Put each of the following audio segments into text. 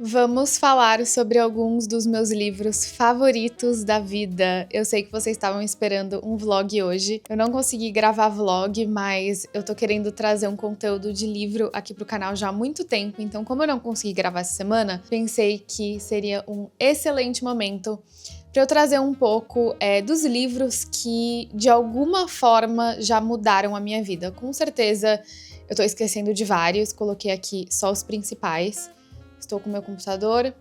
Vamos falar sobre alguns dos meus livros favoritos da vida. Eu sei que vocês estavam esperando um vlog hoje. Eu não consegui gravar vlog, mas eu tô querendo trazer um conteúdo de livro aqui pro canal já há muito tempo. Então, como eu não consegui gravar essa semana, pensei que seria um excelente momento para eu trazer um pouco dos livros que, de alguma forma, já mudaram a minha vida. Com certeza, eu tô esquecendo de vários, coloquei aqui só os principais. Estou com o meu computador,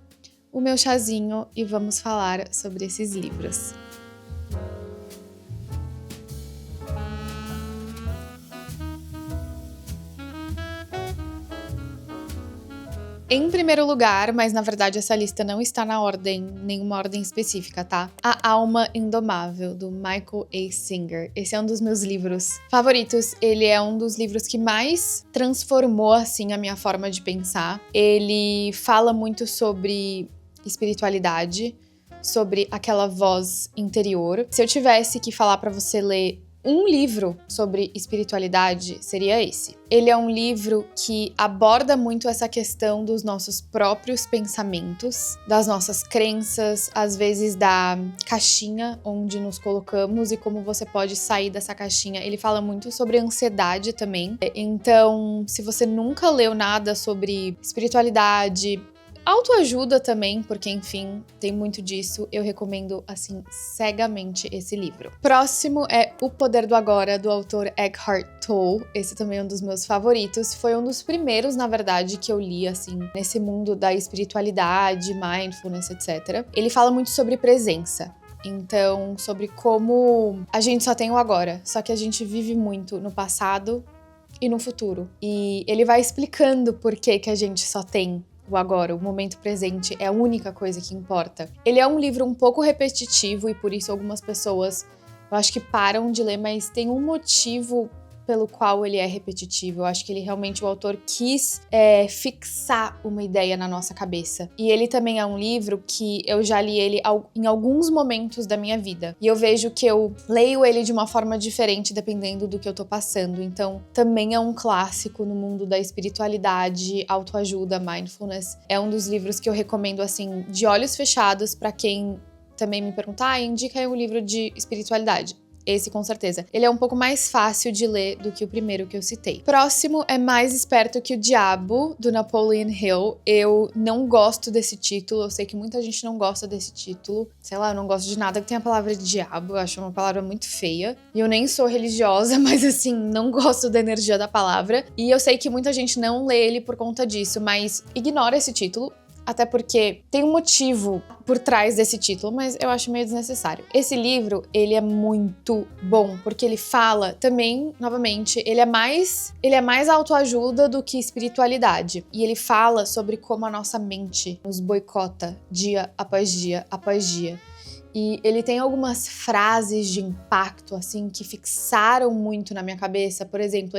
o meu chazinho e vamos falar sobre esses livros. Em primeiro lugar, mas na verdade essa lista não está na ordem, nenhuma ordem específica, tá? A Alma Indomável, do Michael A. Singer. Esse é um dos meus livros favoritos. Ele é um dos livros que mais transformou, assim, a minha forma de pensar. Ele fala muito sobre espiritualidade, sobre aquela voz interior. Se eu tivesse que falar pra você ler um livro sobre espiritualidade, seria esse. Ele é um livro que aborda muito essa questão dos nossos próprios pensamentos, das nossas crenças, às vezes da caixinha onde nos colocamos e como você pode sair dessa caixinha. Ele fala muito sobre ansiedade também. Então, se você nunca leu nada sobre espiritualidade, autoajuda também, porque enfim, tem muito disso. Eu recomendo, assim, cegamente esse livro. Próximo é O Poder do Agora, do autor Eckhart Tolle. Esse também é um dos meus favoritos. Foi um dos primeiros, na verdade, que eu li, assim, nesse mundo da espiritualidade, mindfulness, etc. Ele fala muito sobre presença. Então, sobre como a gente só tem o agora, só que a gente vive muito no passado e no futuro. E ele vai explicando por que a gente só tem o agora, o momento presente é a única coisa que importa. Ele é um livro um pouco repetitivo e por isso algumas pessoas, eu acho que param de ler, mas tem um motivo pelo qual ele é repetitivo. Eu acho que ele realmente, o autor quis fixar uma ideia na nossa cabeça. E ele também é um livro que eu já li ele em alguns momentos da minha vida. E eu vejo que eu leio ele de uma forma diferente dependendo do que eu tô passando. Então, também é um clássico no mundo da espiritualidade, autoajuda, mindfulness. É um dos livros que eu recomendo, assim, de olhos fechados pra quem também me perguntar, indica aí um livro de espiritualidade. Esse, com certeza. Ele é um pouco mais fácil de ler do que o primeiro que eu citei. Próximo é Mais Esperto que o Diabo, do Napoleon Hill. Eu não gosto desse título. Eu sei que muita gente não gosta desse título. Sei lá, eu não gosto de nada que tenha a palavra diabo. Eu acho uma palavra muito feia. E eu nem sou religiosa, mas assim, não gosto da energia da palavra. E eu sei que muita gente não lê ele por conta disso, mas ignora esse título. Até porque tem um motivo por trás desse título, mas eu acho meio desnecessário. Esse livro, ele é muito bom, porque ele fala também, novamente, ele é mais autoajuda do que espiritualidade. E ele fala sobre como a nossa mente nos boicota dia após dia após dia. E ele tem algumas frases de impacto, assim, que fixaram muito na minha cabeça. Por exemplo,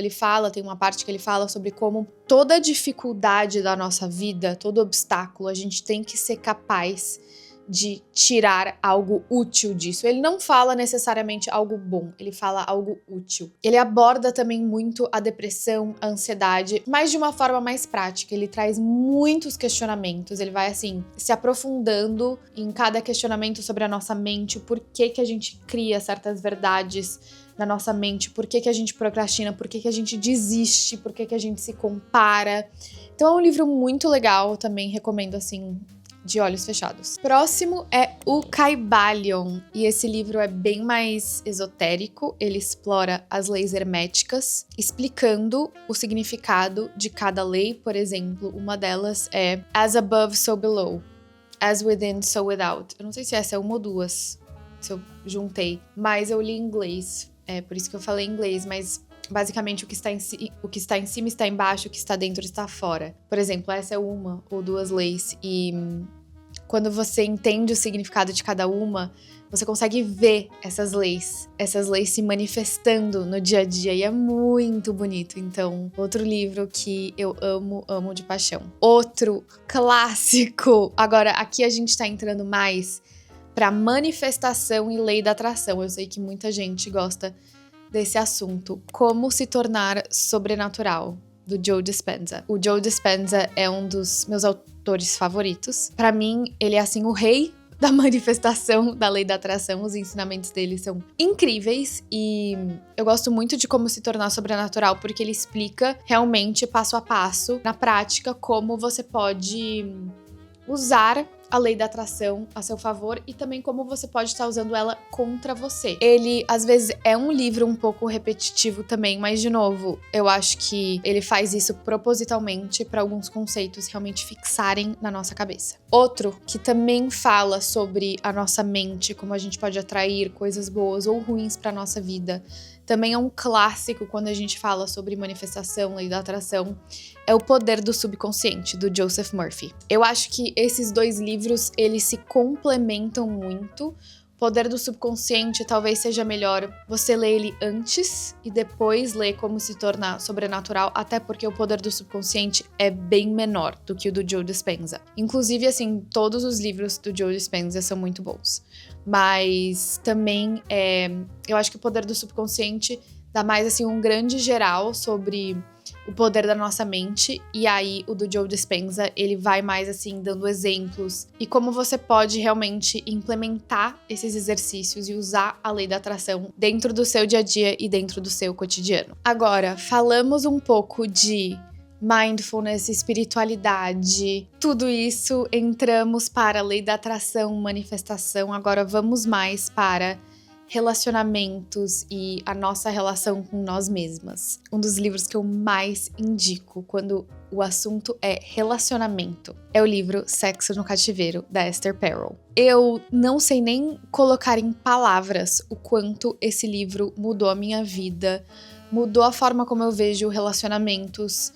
tem uma parte que ele fala sobre como toda dificuldade da nossa vida, todo obstáculo, a gente tem que ser capaz de tirar algo útil disso. Ele não fala necessariamente algo bom, ele fala algo útil. Ele aborda também muito a depressão, a ansiedade, mas de uma forma mais prática. Ele traz muitos questionamentos, ele vai assim, se aprofundando em cada questionamento sobre a nossa mente, o porquê que a gente cria certas verdades na nossa mente, por que a gente procrastina, por que a gente desiste, por que a gente se compara. Então é um livro muito legal, também recomendo assim, de olhos fechados. Próximo é o Kybalion, e esse livro é bem mais esotérico. Ele explora as leis herméticas, explicando o significado de cada lei. Por exemplo, uma delas é As above, so below. As within, so without. Eu não sei se essa é uma ou duas, se eu juntei, mas eu li em inglês. É por isso que eu falei inglês, mas basicamente o que está em cima está embaixo, o que está dentro está fora. Por exemplo, essa é uma ou duas leis e quando você entende o significado de cada uma, você consegue ver essas leis se manifestando no dia a dia e é muito bonito. Então, outro livro que eu amo de paixão. Outro clássico. Agora, aqui a gente tá entrando mais pra manifestação e lei da atração. Eu sei que muita gente gosta desse assunto. Como se tornar sobrenatural, do Joe Dispenza. O Joe Dispenza é um dos meus autores favoritos. Pra mim, ele é assim o rei da manifestação da lei da atração. Os ensinamentos dele são incríveis e eu gosto muito de como se tornar sobrenatural, porque ele explica realmente passo a passo, na prática, como você pode usar a lei da atração a seu favor e também como você pode estar usando ela contra você. Ele, às vezes, é um livro um pouco repetitivo também, mas, de novo, eu acho que ele faz isso propositalmente para alguns conceitos realmente fixarem na nossa cabeça. Outro que também fala sobre a nossa mente, como a gente pode atrair coisas boas ou ruins para nossa vida, também é um clássico quando a gente fala sobre manifestação, lei da atração, é O Poder do Subconsciente, do Joseph Murphy. Eu acho que esses dois livros, eles se complementam muito. O Poder do Subconsciente talvez seja melhor você ler ele antes e depois ler Como Se Tornar Sobrenatural, até porque o Poder do Subconsciente é bem menor do que o do Joe Dispenza. Inclusive, assim, todos os livros do Joe Dispenza são muito bons. Mas também, eu acho que o Poder do Subconsciente dá mais, assim, um grande geral sobre o poder da nossa mente, e aí o do Joe Dispenza, ele vai mais assim, dando exemplos e como você pode realmente implementar esses exercícios e usar a lei da atração dentro do seu dia a dia e dentro do seu cotidiano. Agora, falamos um pouco de mindfulness, espiritualidade, tudo isso, entramos para a lei da atração, manifestação, agora vamos mais para relacionamentos e a nossa relação com nós mesmas. Um dos livros que eu mais indico quando o assunto é relacionamento é o livro Sexo no Cativeiro, da Esther Perel. Eu não sei nem colocar em palavras o quanto esse livro mudou a minha vida, mudou a forma como eu vejo relacionamentos.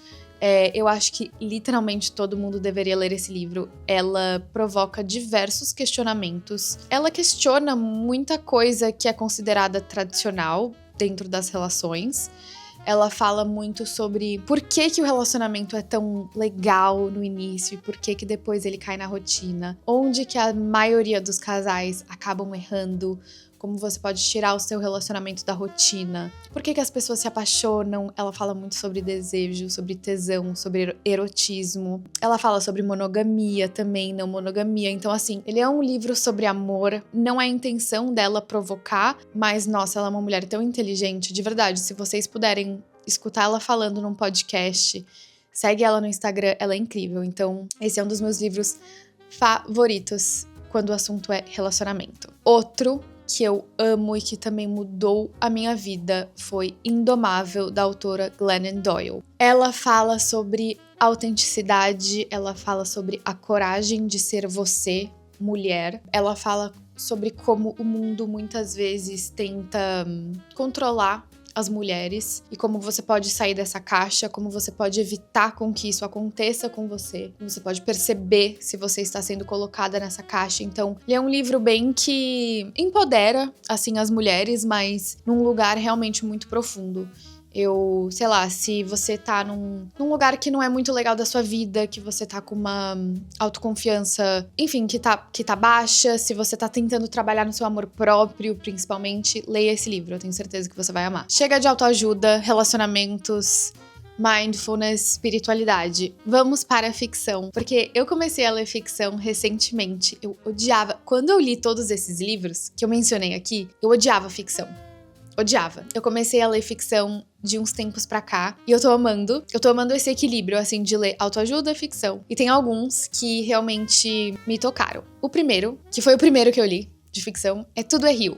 Eu acho que literalmente todo mundo deveria ler esse livro. Ela provoca diversos questionamentos. Ela questiona muita coisa que é considerada tradicional dentro das relações. Ela fala muito sobre por que o relacionamento é tão legal no início e por que depois ele cai na rotina. Onde que a maioria dos casais acabam errando. Como você pode tirar o seu relacionamento da rotina. Por que as pessoas se apaixonam? Ela fala muito sobre desejo, sobre tesão, sobre erotismo. Ela fala sobre monogamia também, não monogamia. Então, assim, ele é um livro sobre amor. Não é a intenção dela provocar, mas, nossa, ela é uma mulher tão inteligente. De verdade, se vocês puderem escutar ela falando num podcast, segue ela no Instagram, ela é incrível. Então, esse é um dos meus livros favoritos quando o assunto é relacionamento. Outro que eu amo e que também mudou a minha vida foi Indomável, da autora Glennon Doyle. Ela fala sobre autenticidade, ela fala sobre a coragem de ser você, mulher. Ela fala sobre como o mundo muitas vezes tenta controlar as mulheres e como você pode sair dessa caixa, como você pode evitar com que isso aconteça com você, como você pode perceber se você está sendo colocada nessa caixa. Então, ele é um livro bem que empodera, assim, as mulheres, mas num lugar realmente muito profundo. Sei lá, se você tá num lugar que não é muito legal da sua vida, que você tá com uma autoconfiança, enfim, que tá baixa, se você tá tentando trabalhar no seu amor próprio, principalmente, leia esse livro, eu tenho certeza que você vai amar. Chega de autoajuda, relacionamentos, mindfulness, espiritualidade. Vamos para a ficção, porque eu comecei a ler ficção recentemente. Eu odiava. Quando eu li todos esses livros que eu mencionei aqui, eu odiava ficção. Odiava. Eu comecei a ler ficção de uns tempos pra cá e eu tô amando. Eu tô amando esse equilíbrio, assim, de ler autoajuda e ficção. E tem alguns que realmente me tocaram. O primeiro, que foi o primeiro que eu li de ficção, é Tudo é Rio,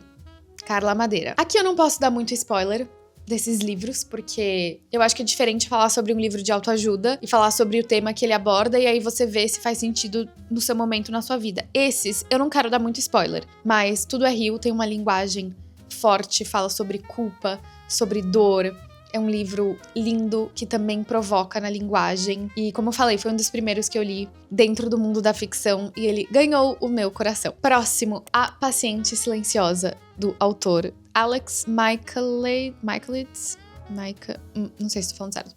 Carla Madeira. Aqui eu não posso dar muito spoiler desses livros, porque eu acho que é diferente falar sobre um livro de autoajuda e falar sobre o tema que ele aborda e aí você vê se faz sentido no seu momento na sua vida. Esses, eu não quero dar muito spoiler, mas Tudo é Rio tem uma linguagem forte, fala sobre culpa, sobre dor. É um livro lindo que também provoca na linguagem. E como eu falei, foi um dos primeiros que eu li dentro do mundo da ficção e ele ganhou o meu coração. Próximo, A Paciente Silenciosa, do autor Alex Michaelides. Não sei se tô falando certo.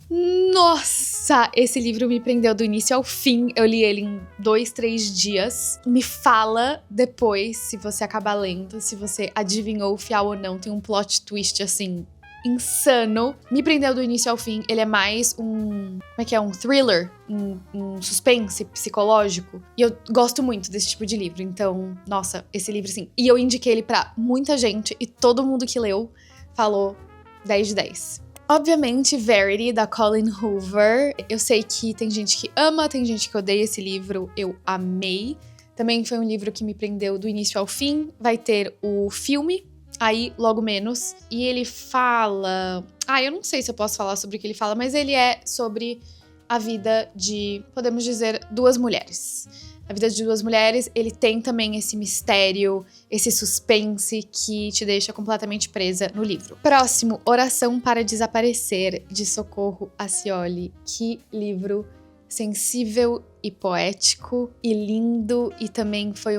Nossa, esse livro me prendeu do início ao fim. Eu li ele em 2, 3 dias. Me fala depois, se você acabar lendo, se você adivinhou o final ou não. Tem um plot twist, assim, insano. Me prendeu do início ao fim. Ele é mais um... Como é que é? Um thriller. Um suspense psicológico. E eu gosto muito desse tipo de livro. Então, nossa, esse livro, assim... E eu indiquei ele pra muita gente. E todo mundo que leu falou 10 de 10. Obviamente, Verity, da Colleen Hoover. Eu sei que tem gente que ama, tem gente que odeia esse livro. Eu amei. Também foi um livro que me prendeu do início ao fim. Vai ter o filme, aí logo menos. E ele fala... eu não sei se eu posso falar sobre o que ele fala, mas ele é sobre a vida de, podemos dizer, duas mulheres. A vida de duas mulheres, ele tem também esse mistério, esse suspense que te deixa completamente presa no livro. Próximo, Oração para Desaparecer, de Socorro Acioli. Que livro sensível e poético e lindo, e também foi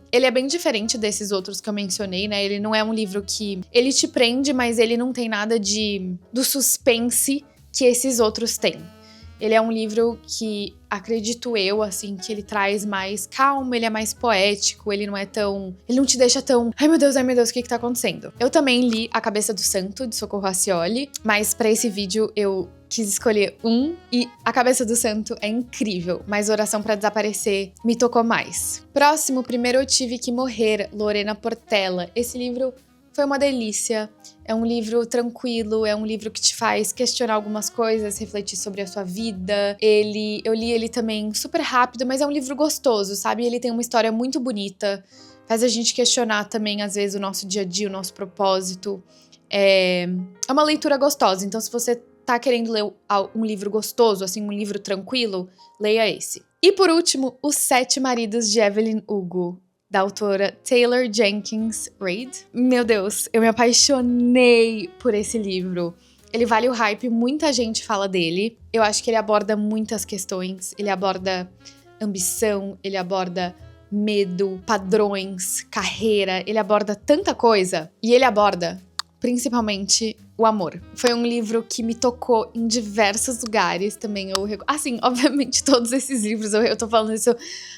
Ele é bem diferente desses outros que eu mencionei, né? Ele não é um livro que... Ele te prende, mas ele não tem nada do suspense que esses outros têm. Ele é um livro que, acredito eu, assim, que ele traz mais calma, ele é mais poético, ele não é tão... Ele não te deixa tão... Ai meu Deus, o que tá acontecendo? Eu também li A Cabeça do Santo, de Socorro Acioli, mas pra esse vídeo eu quis escolher e A Cabeça do Santo é incrível, mas Oração para Desaparecer me tocou mais. Próximo, Primeiro Eu Tive Que Morrer, Lorena Portela. Esse livro foi uma delícia, é um livro tranquilo, é um livro que te faz questionar algumas coisas, refletir sobre a sua vida. Eu li ele também super rápido, mas é um livro gostoso, sabe? Ele tem uma história muito bonita, faz a gente questionar também, às vezes, o nosso dia a dia, o nosso propósito. É uma leitura gostosa, então se você tá querendo ler um livro gostoso, assim, um livro tranquilo, leia esse. E por último, Os Sete Maridos de Evelyn Hugo, da autora Taylor Jenkins Reid. Meu Deus, eu me apaixonei por esse livro. Ele vale o hype, muita gente fala dele. Eu acho que ele aborda muitas questões. Ele aborda ambição, ele aborda medo, padrões, carreira. Ele aborda tanta coisa. E ele aborda, principalmente, o amor. Foi um livro que me tocou em diversos lugares também. Assim, obviamente, todos esses livros, eu tô falando isso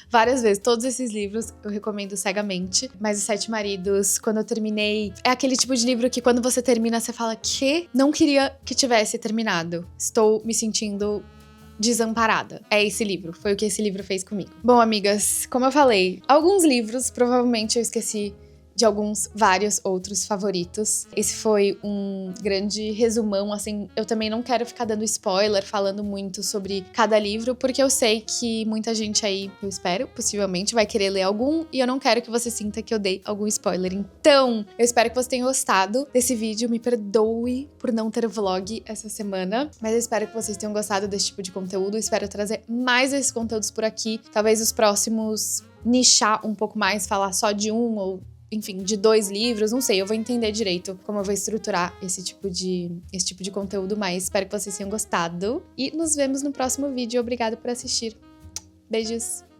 várias vezes, todos esses livros eu recomendo cegamente. Mas Os Sete Maridos, quando eu terminei, é aquele tipo de livro que quando você termina, você fala que não queria que tivesse terminado. Estou me sentindo desamparada. É esse livro, foi o que esse livro fez comigo. Bom, amigas, como eu falei, alguns livros, provavelmente eu esqueci de vários outros favoritos. Esse foi um grande resumão, assim, eu também não quero ficar dando spoiler, falando muito sobre cada livro, porque eu sei que muita gente aí, eu espero, possivelmente, vai querer ler algum, e eu não quero que você sinta que eu dei algum spoiler. Então, eu espero que você tenha gostado desse vídeo, me perdoe por não ter vlog essa semana, mas eu espero que vocês tenham gostado desse tipo de conteúdo, espero trazer mais desses conteúdos por aqui, talvez os próximos nichar um pouco mais, falar só de um ou enfim, de 2 livros, não sei, eu vou entender direito como eu vou estruturar esse tipo de conteúdo, mas espero que vocês tenham gostado. E nos vemos no próximo vídeo. Obrigada por assistir. Beijos!